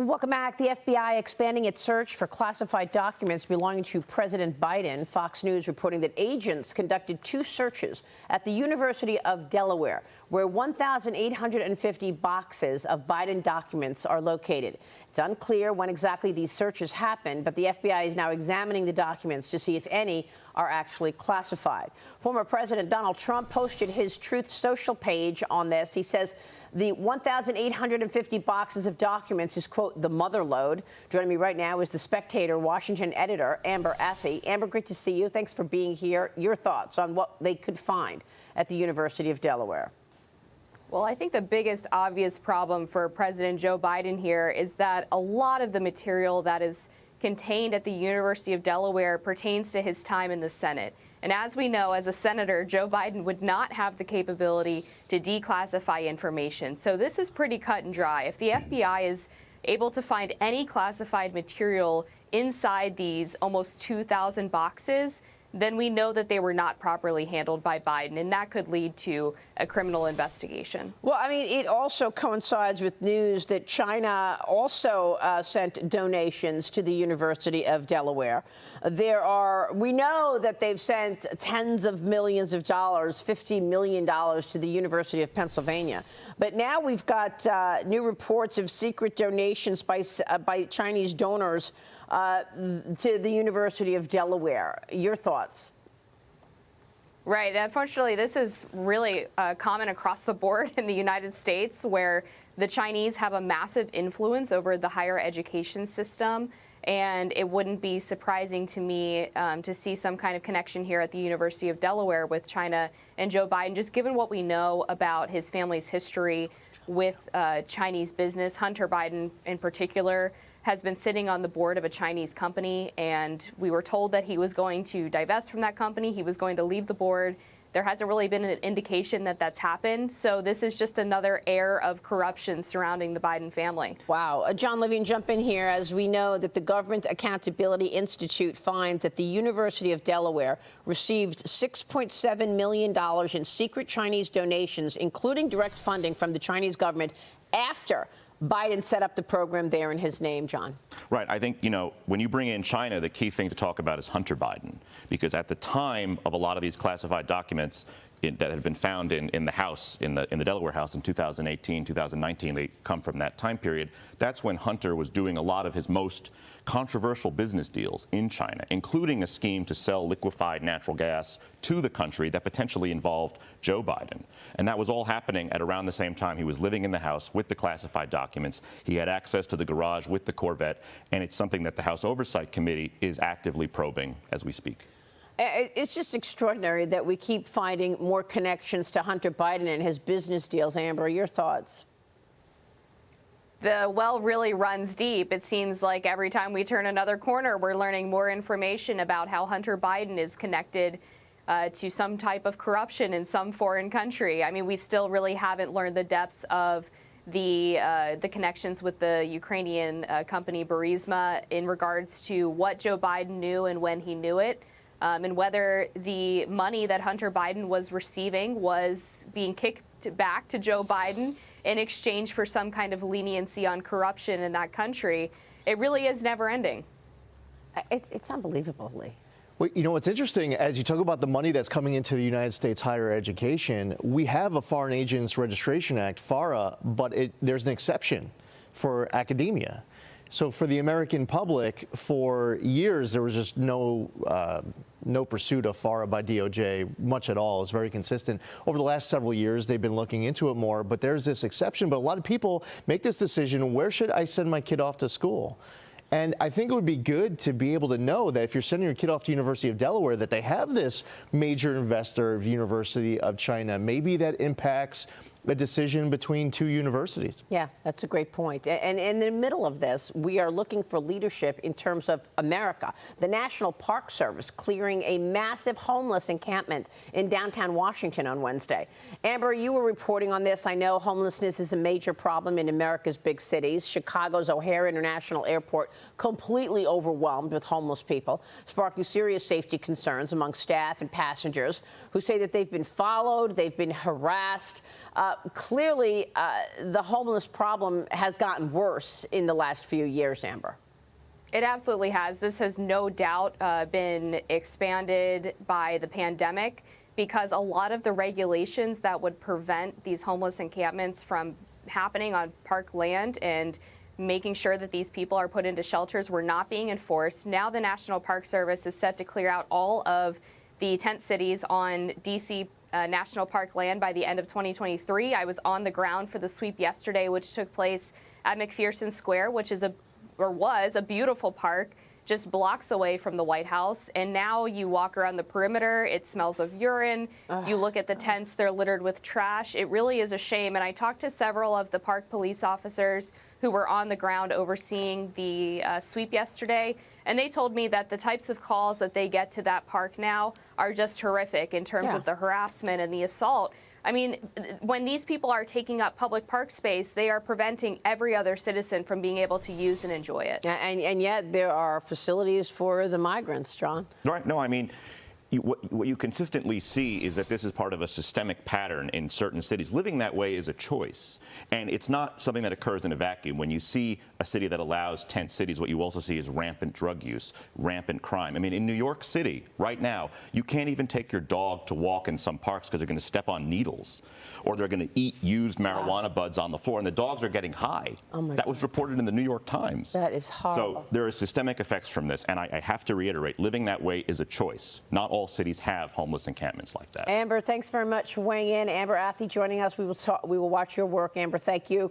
Welcome back. The FBI expanding its search for classified documents belonging to President Biden. Fox News reporting that agents conducted 2 searches at the University of Delaware, where 1,850 boxes of Biden documents are located. It's unclear when exactly these searches happened, but the FBI is now examining the documents to see if any are actually classified. Former President Donald Trump posted his Truth Social page on this. He says the 1,850 boxes of documents is, quote, the mother lode. Joining me right now is the Spectator Washington editor, Amber Athey. Amber, great to see you. Thanks for being here. Your thoughts on what they could find at the University of Delaware? Well, I think the biggest obvious problem for President Joe Biden here is that a lot of the material that is contained at the University of Delaware pertains to his time in the Senate. And as we know, as a senator, Joe Biden would not have the capability to declassify information. So this is pretty cut and dry. If the FBI is able to find any classified material inside these almost 2,000 boxes, then we know that they were not properly handled by Biden, and that could lead to a criminal investigation. Well, I mean, it also coincides with news that China also sent donations to the University of Delaware. We know that they've sent tens of millions of dollars, $50 million to the University of Pennsylvania. But now we've got new reports of secret donations by Chinese donors to the University of Delaware. Your thoughts? Right. Unfortunately, this is really common across the board in the United States, where the Chinese have a massive influence over the higher education system. And it wouldn't be surprising to me to see some kind of connection here at the University of Delaware with China and Joe Biden, just given what we know about his family's history with Chinese business. Hunter Biden, in particular, has been sitting on the board of a Chinese company, and we were told that he was going to divest from that company. He was going to leave the board. There hasn't really been an indication that that's happened. So this is just another air of corruption surrounding the Biden family. Wow. John Levine, jump in here. As we know that the Government Accountability Institute finds that the University of Delaware received $6.7 million in secret Chinese donations, including direct funding from the Chinese government, after Biden set up the program there in his name, John. Right. I think, when you bring in China, the key thing to talk about is Hunter Biden, because at the time of a lot of these classified documents that had been found in the House, in the Delaware House in 2018, 2019, they come from that time period. That's when Hunter was doing a lot of his most controversial business deals in China, including a scheme to sell liquefied natural gas to the country that potentially involved Joe Biden. And that was all happening at around the same time he was living in the House with the classified documents. He had access to the garage with the Corvette, and it's something that the House Oversight Committee is actively probing as we speak. It's just extraordinary that we keep finding more connections to Hunter Biden and his business deals. Amber, your thoughts? The well really runs deep. It seems like every time we turn another corner, we're learning more information about how Hunter Biden is connected to some type of corruption in some foreign country. I mean, we still really haven't learned the depths of the connections with the Ukrainian company Burisma in regards to what Joe Biden knew and when he knew it. And whether the money that Hunter Biden was receiving was being kicked back to Joe Biden in exchange for some kind of leniency on corruption in that country. It really is never ending. It's unbelievable, Lee. Well, what's interesting, as you talk about the money that's coming into the United States higher education, we have a Foreign Agents Registration Act, FARA, but there's an exception for academia. So for the American public, for years, there was just no pursuit of FARA by DOJ, much at all. It's very consistent. Over the last several years, they've been looking into it more, but there's this exception. But a lot of people make this decision, where should I send my kid off to school? And I think it would be good to be able to know that if you're sending your kid off to University of Delaware, that they have this major investor of University of China. Maybe that impacts a decision between 2 universities. Yeah, that's a great point. And in the middle of this, we are looking for leadership in terms of America. The National Park Service clearing a massive homeless encampment in downtown Washington on Wednesday. Amber, you were reporting on this. I know homelessness is a major problem in America's big cities. Chicago's O'Hare International Airport completely overwhelmed with homeless people, sparking serious safety concerns among staff and passengers who say that they've been followed, they've been harassed. Clearly, the homeless problem has gotten worse in the last few years, Amber. It absolutely has. This has no doubt been expanded by the pandemic, because a lot of the regulations that would prevent these homeless encampments from happening on park land and making sure that these people are put into shelters were not being enforced. Now the National Park Service is set to clear out all of the tent cities on D.C. National Park land by the end of 2023. I was on the ground for the sweep yesterday, which took place at McPherson Square, which is was a beautiful park just blocks away from the White House. And now you walk around the perimeter, it smells of urine. You look at the tents, they're littered with trash. It really is a shame. And I talked to several of the park police officers who were on the ground overseeing the sweep yesterday. And they told me that the types of calls that they get to that park now are just horrific in terms of the harassment and the assault. I mean, when these people are taking up public park space, they are preventing every other citizen from being able to use and enjoy it. And yet there are facilities for the migrants, John. Right. No, I mean, what you consistently see is that this is part of a systemic pattern in certain cities. Living that way is a choice, and it's not something that occurs in a vacuum. When you see a city that allows tent cities, what you also see is rampant drug use, rampant crime. I mean, in New York City right now, you can't even take your dog to walk in some parks because they're going to step on needles, or they're going to eat used marijuana buds on the floor, and the dogs are getting high. Oh my that was reported in the New York Times. That is horrible. So there are systemic effects from this, and I have to reiterate, living that way is a choice. Not all cities have homeless encampments like that. Amber, thanks very much for weighing in. Amber Athey joining us. We will watch your work. Amber, thank you.